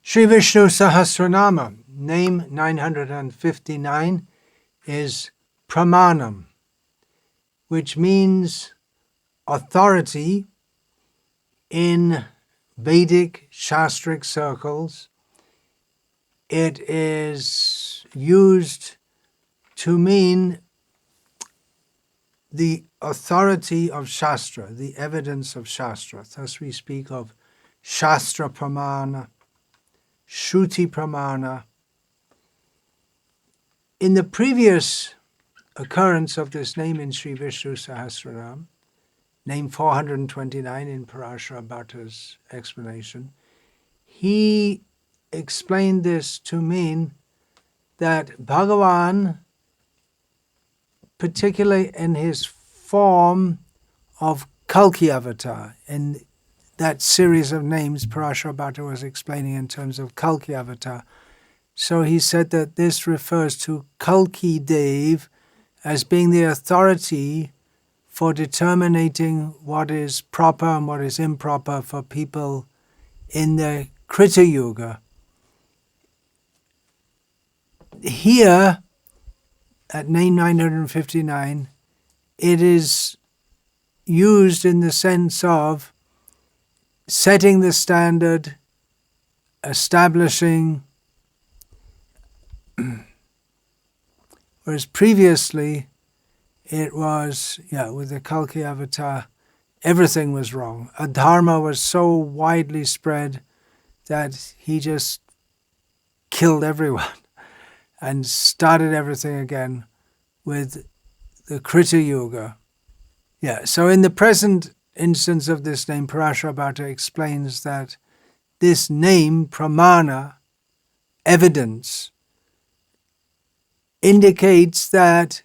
Sri Visnu-sahasranama, name 959, is Pramanam, which means authority in Vedic Shastric circles. It is used to mean the authority of Shastra, the evidence of Shastra. Thus we speak of Shastra Pramana, Shruti Pramana. In the previous occurrence of this name in Sri Visnu-sahasranama, name 429 in Parashara Bhatta's explanation, he explained this to mean that Bhagavan, particularly in his form of Kalki avatar, in that series of names Parashara Bhatta was explaining in terms of Kalki avatar. So he said that this refers to Kalki Dev as being the authority for determining what is proper and what is improper for people in the Krita Yuga. Here, at name 959, it is used in the sense of setting the standard, establishing, whereas previously it was, with the Kalki avatar, everything was wrong. Adharma was so widely spread that he just killed everyone and started everything again with the Krita Yuga. So in the present instance of this name, Parashara Bhatta explains that this name, Pramana, evidence, indicates that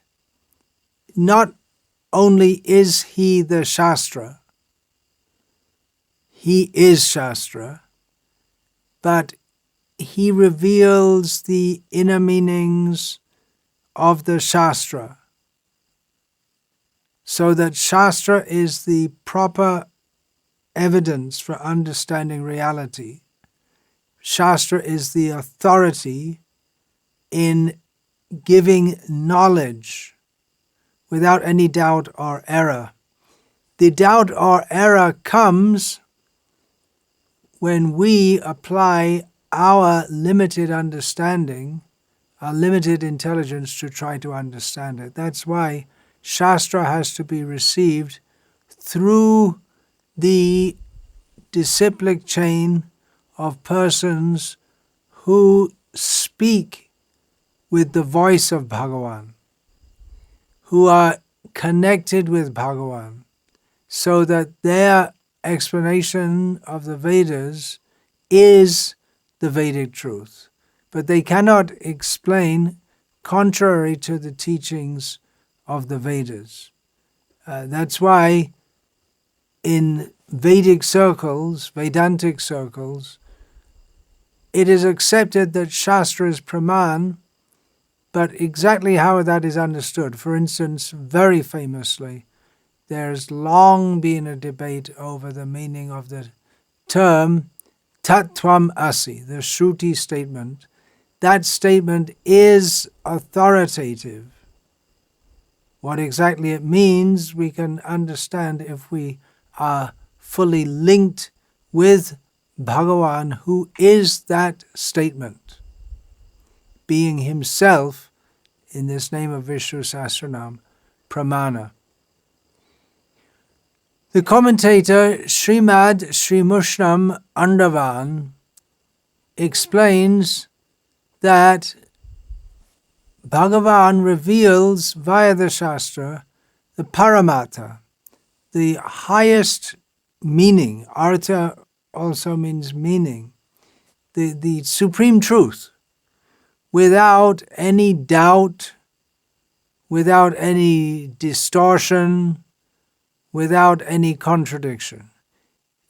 not only is he the Shastra, he is Shastra, but he reveals the inner meanings of the Shastra, so that Shastra is the proper evidence for understanding reality. Shastra is the authority in giving knowledge without any doubt or error. The doubt or error comes when we apply our limited understanding, our limited intelligence to try to understand it. That's why Shastra has to be received through the disciplic chain of persons who speak with the voice of Bhagavan, who are connected with Bhagavan, so that their explanation of the Vedas is the Vedic truth. But they cannot explain contrary to the teachings of the Vedas. That's why in Vedic circles, Vedantic circles, it is accepted that Shastra is Praman, but exactly how that is understood. For instance, very famously, there's long been a debate over the meaning of the term Tattvam Asi, the Shruti statement. That statement is authoritative. What exactly it means, we can understand if we are fully linked with Bhagavan, who is that statement, being himself, in this name of Vishnu Sahasranama, Pramana. The commentator Srimad Srimushnam Andavan explains that Bhagavan reveals via the Shastra the Paramatha, the highest meaning. Artha also means meaning, the supreme truth, without any doubt, without any distortion, without any contradiction.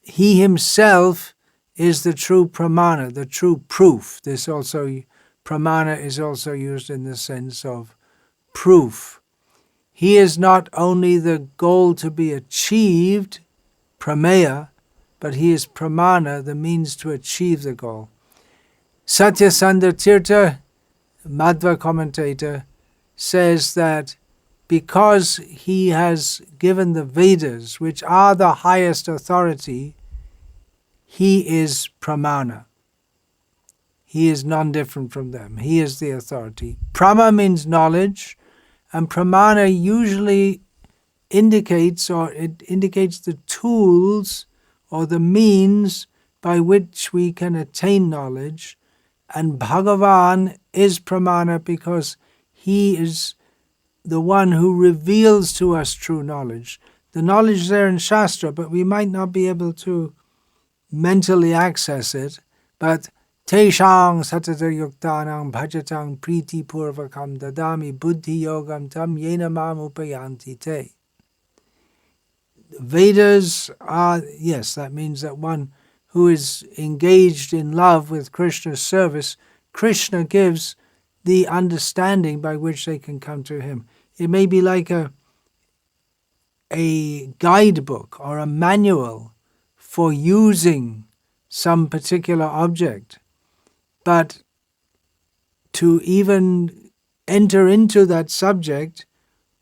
He himself is the true pramana, the true proof. Pramana is also used in the sense of proof. He is not only the goal to be achieved, prameya, but he is pramana, the means to achieve the goal. Satyasandha Tirtha, Madhva commentator, says that because he has given the Vedas, which are the highest authority, he is Pramana. He is non-different from them. He is the authority. Prama means knowledge, and Pramana usually indicates the tools or the means by which we can attain knowledge. And Bhagavan is Pramana because he is the one who reveals to us true knowledge. The knowledge is there in Shastra, but we might not be able to mentally access it. But Teshang satata yuktanang bhajatang priti purvakam dadami buddhi yogam tam yena mam upayanti te. Vedas are, yes, that means that one who is engaged in love with Krishna's service, Krishna gives the understanding by which they can come to him. It may be like a guidebook or a manual for using some particular object. But to even enter into that subject,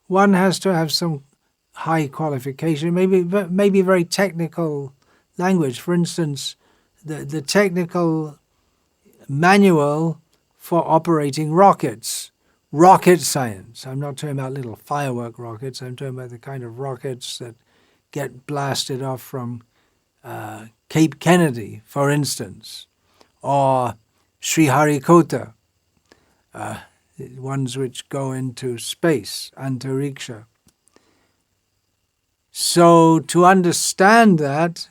one has to have some high qualification, maybe very technical language. For instance, the technical manual for operating rockets, rocket science. I'm not talking about little firework rockets, I'm talking about the kind of rockets that get blasted off from Cape Kennedy, for instance, or Sriharikota, ones which go into space, antariksha. So to understand that,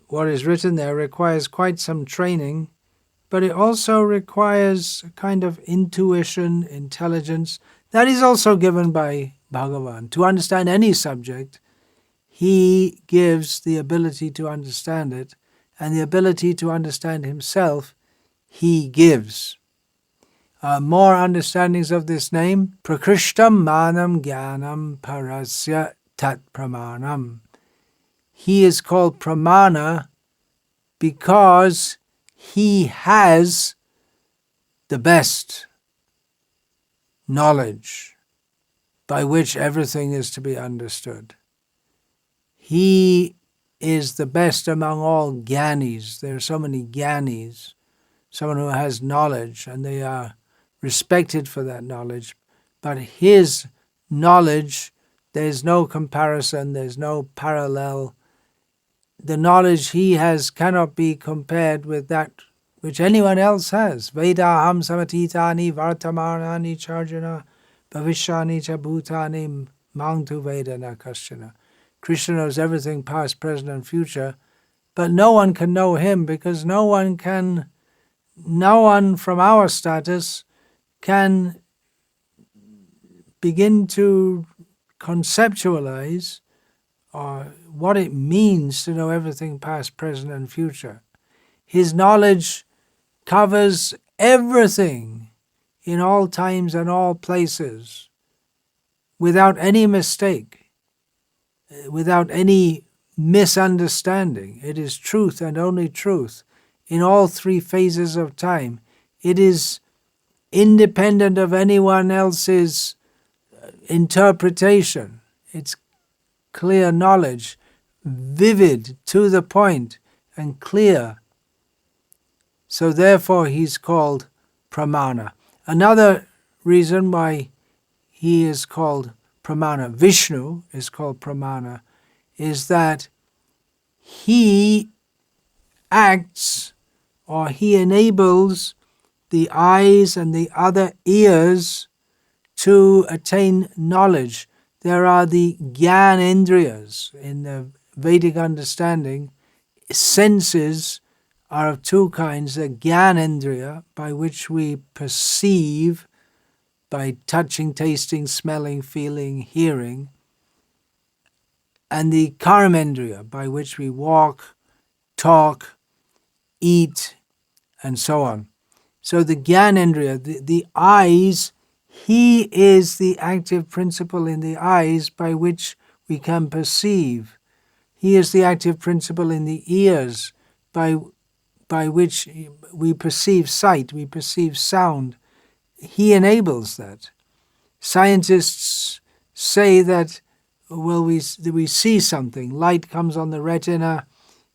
what is written there requires quite some training, but it also requires a kind of intuition, intelligence, that is also given by Bhagavan. To understand any subject, he gives the ability to understand it, and the ability to understand himself, he gives. More understandings of this name. Prakrishtam manam jnanam parasya tat pramanam. He is called Pramana because he has the best knowledge by which everything is to be understood. He is the best among all jnanis. There are so many jnanis, someone who has knowledge, and they are respected for that knowledge. But his knowledge, there's no comparison, there's no parallel. The knowledge he has cannot be compared with that which anyone else has. Vedaham samatitani vartamanani charjana bhavishyani cha bhutani mangtu vedana kasyana. Krishna knows everything past, present and future, but no one can know him because no one from our status can begin to conceptualize what it means to know everything past, present and future. His knowledge covers everything in all times and all places without any mistake, without any misunderstanding. It is truth and only truth in all three phases of time. It is independent of anyone else's interpretation. It's clear knowledge, vivid, to the point, and clear. So therefore he's called Pramana. Another reason why he is called Pramana, Vishnu is called Pramana, is that he acts or he enables the eyes and the other ears to attain knowledge. There are the Gyanendriyas in the Vedic understanding. Senses are of two kinds. The Gyanendriya, by which we perceive by touching, tasting, smelling, feeling, hearing, and the Karumandurai, by which we walk, talk, eat, and so on. So the Gyanendriya, the eyes, he is the active principle in the eyes by which we can perceive. He is the active principle in the ears by by which we perceive sight, we perceive sound, he enables that. Scientists say that, well, we see something. Light comes on the retina,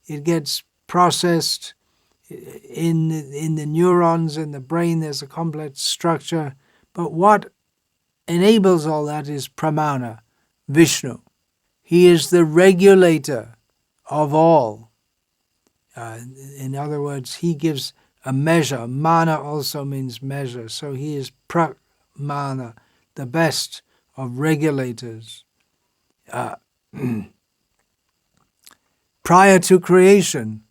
it gets processed in the neurons in the brain. There's a complex structure. But what enables all that is Pramana, Vishnu. He is the regulator of all. In other words, he gives a measure. Mana also means measure. So he is Pramana, the best of regulators. Prior to creation,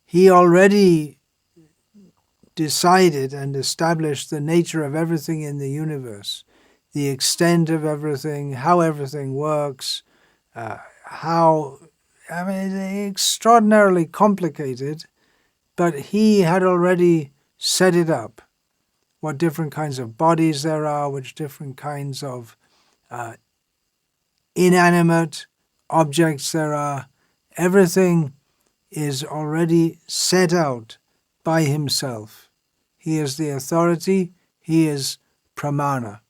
he already decided and established the nature of everything in the universe, the extent of everything, how everything works, it's extraordinarily complicated, but he had already set it up, what different kinds of bodies there are, which different kinds of inanimate objects there are. Everything is already set out by himself. He is the authority, he is Pramana.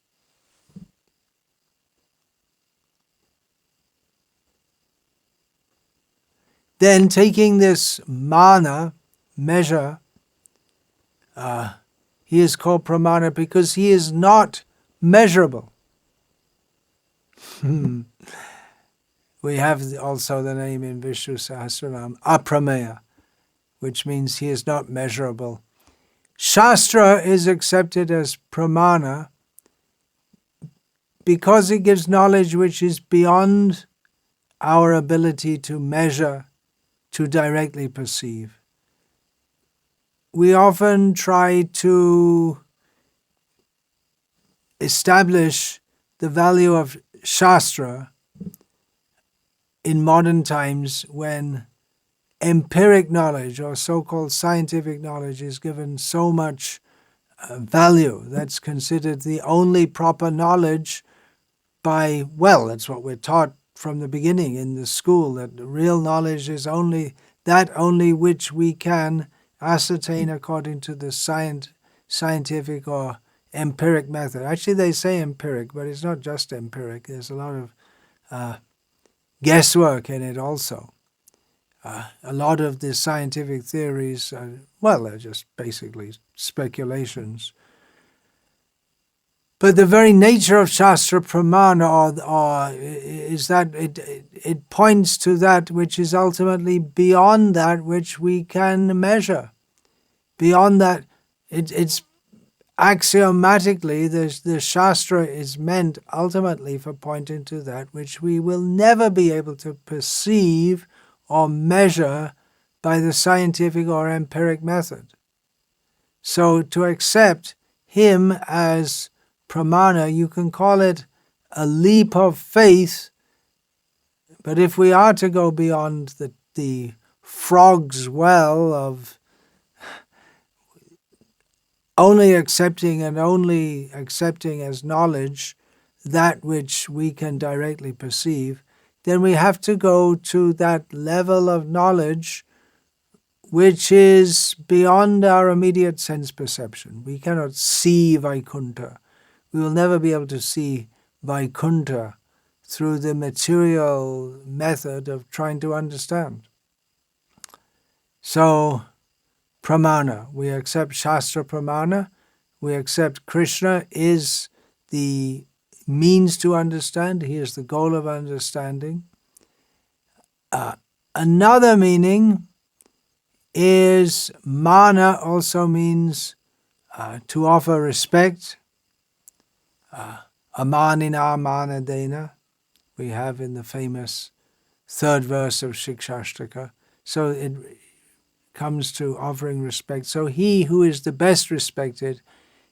Then taking this mana, measure, he is called Pramana because he is not measurable. We have also the name in Visnu-sahasranama, Aprameya, which means he is not measurable. Shastra is accepted as Pramana because it gives knowledge which is beyond our ability to measure, to directly perceive. We often try to establish the value of Shastra in modern times when empiric knowledge or so-called scientific knowledge is given so much value. That's considered the only proper knowledge that's what we're taught from the beginning in the school, that the real knowledge is only which we can ascertain according to the scientific or empiric method. Actually, they say empiric, but it's not just empiric. There's a lot of guesswork in it also. A lot of the scientific theories, they're just basically speculations. But the very nature of Shastra Pramana is that it points to that which is ultimately beyond that which we can measure. Beyond that, it's axiomatically, the Shastra is meant ultimately for pointing to that which we will never be able to perceive or measure by the scientific or empiric method. So to accept him as Pramana, you can call it a leap of faith, but if we are to go beyond the frog's well of only accepting as knowledge that which we can directly perceive, then we have to go to that level of knowledge which is beyond our immediate sense perception. We cannot see Vaikuntha. We will never be able to see Vaikuntha through the material method of trying to understand. So, Pramana, we accept Shastra Pramana, we accept Krishna is the means to understand, he is the goal of understanding. Another meaning is mana also means to offer respect. Amanina manadena, we have in the famous third verse of Shikshashtaka. So it comes to offering respect. So he who is the best respected,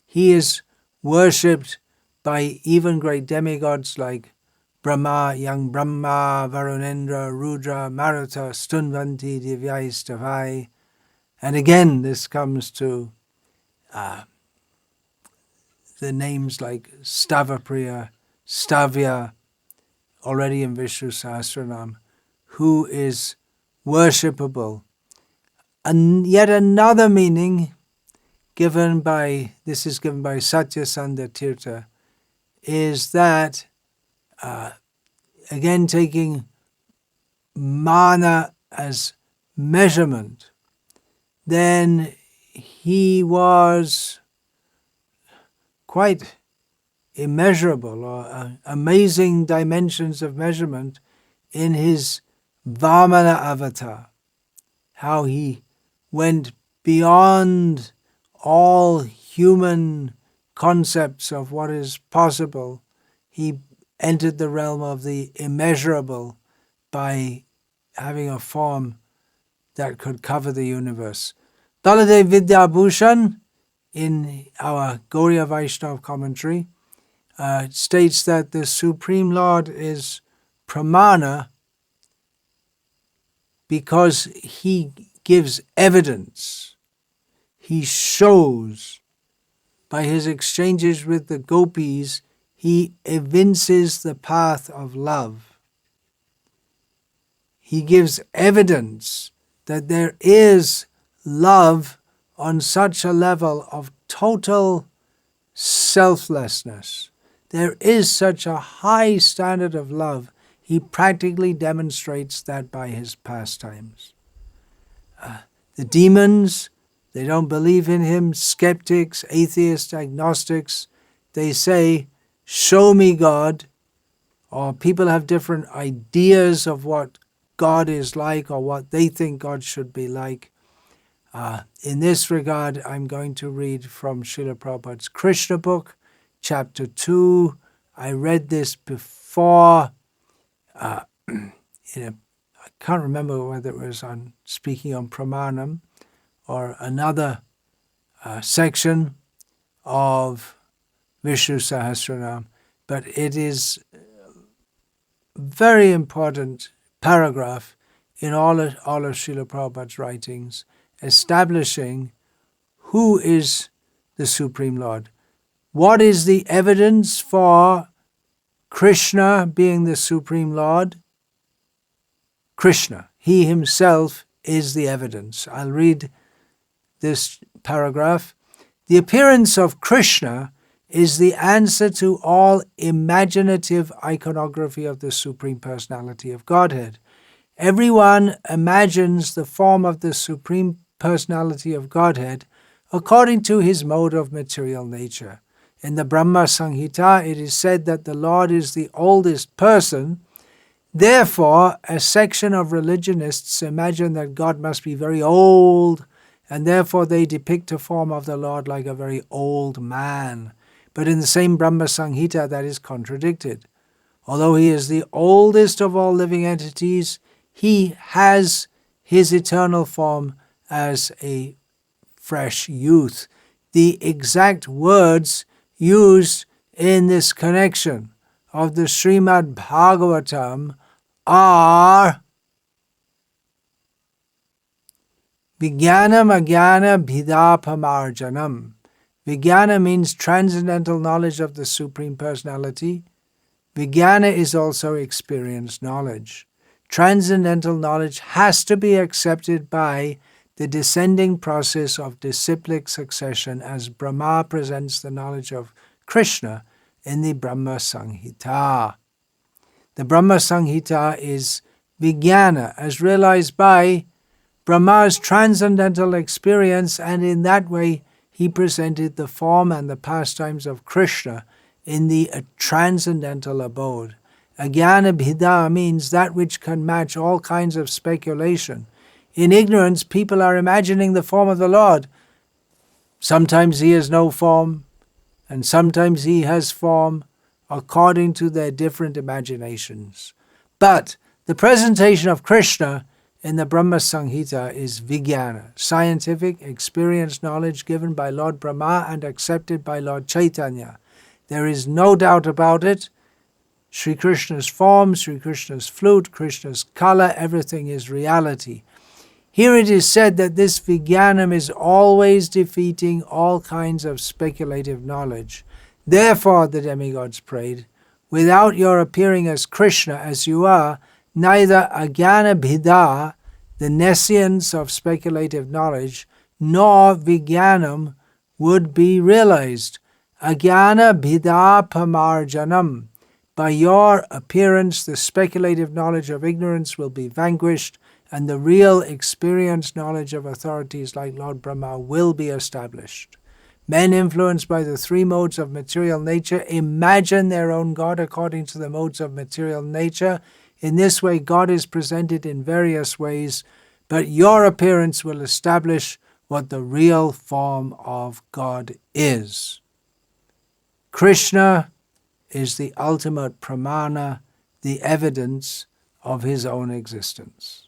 he is worshipped by even great demigods like Brahma, young Brahma, Varunendra, Rudra, Maruta, Stunvanti, Divyaistavai. And again, this comes to the names like Stavapriya, Stavya, already in Visnu-sahasranama, who is worshipable. And yet another meaning given by Satyasanda Tirtha is that, again taking mana as measurement, then he was quite immeasurable, or amazing dimensions of measurement in his Vamana avatar, how he went beyond all human concepts of what is possible. He entered the realm of the immeasurable by having a form that could cover the universe. Baladev Vidyabhushan, in our Gauriya Vaishnava commentary, states that the Supreme Lord is Pramana because he gives evidence. He shows, by his exchanges with the gopis, he evinces the path of love. He gives evidence that there is love on such a level of total selflessness. There is such a high standard of love. He practically demonstrates that by his pastimes. The demons, they don't believe in him. Skeptics, atheists, agnostics, they say, show me God. Or people have different ideas of what God is like or what they think God should be like. In this regard, I'm going to read from Srila Prabhupada's Krishna book, chapter 2. I read this before. I can't remember whether it was on speaking on Pramanam or another section of Visnu-sahasranama, but it is a very important paragraph in all of Srila Prabhupada's writings, establishing who is the Supreme Lord. What is the evidence for Krishna being the Supreme Lord? Krishna, he himself is the evidence. I'll read this paragraph. The appearance of Krishna is the answer to all imaginative iconography of the Supreme Personality of Godhead. Everyone imagines the form of the Supreme Personality of Godhead according to his mode of material nature. In the Brahma Samhita, it is said that the Lord is the oldest person. Therefore, a section of religionists imagine that God must be very old, and therefore they depict a form of the Lord like a very old man. But in the same Brahma Samhita, that is contradicted. Although he is the oldest of all living entities, he has his eternal form as a fresh youth. The exact words used in this connection of the Srimad Bhagavatam are Vijnanam Ajnana Bhidapamarjanam. Vijnana means transcendental knowledge of the Supreme Personality. Vijnana is also experienced knowledge. Transcendental knowledge has to be accepted by the descending process of disciplic succession as Brahma presents the knowledge of Krishna in the Brahma Samhita. The Brahma Samhita is Vijnana as realized by Brahma's transcendental experience, and in that way he presented the form and the pastimes of Krishna in the transcendental abode. Ajnana Bhida means that which can match all kinds of speculation. In ignorance, people are imagining the form of the Lord. Sometimes he has no form, and sometimes he has form, according to their different imaginations. But the presentation of Krishna in the Brahma Samhita is Vijnana, scientific, experienced knowledge given by Lord Brahma and accepted by Lord Chaitanya. There is no doubt about it. Sri Krishna's form, Sri Krishna's flute, Krishna's color, everything is reality. Here it is said that this Vijnanam is always defeating all kinds of speculative knowledge. Therefore, the demigods prayed, without your appearing as Krishna as you are, neither Ajnana Bhida, the nescience of speculative knowledge, nor vijnanam would be realized. Ajnana bhidapamarjanam. By your appearance, the speculative knowledge of ignorance will be vanquished, and the real experienced knowledge of authorities like Lord Brahma will be established. Men influenced by the three modes of material nature imagine their own God according to the modes of material nature. In this way, God is presented in various ways, but your appearance will establish what the real form of God is. Krishna is the ultimate pramana, the evidence of his own existence.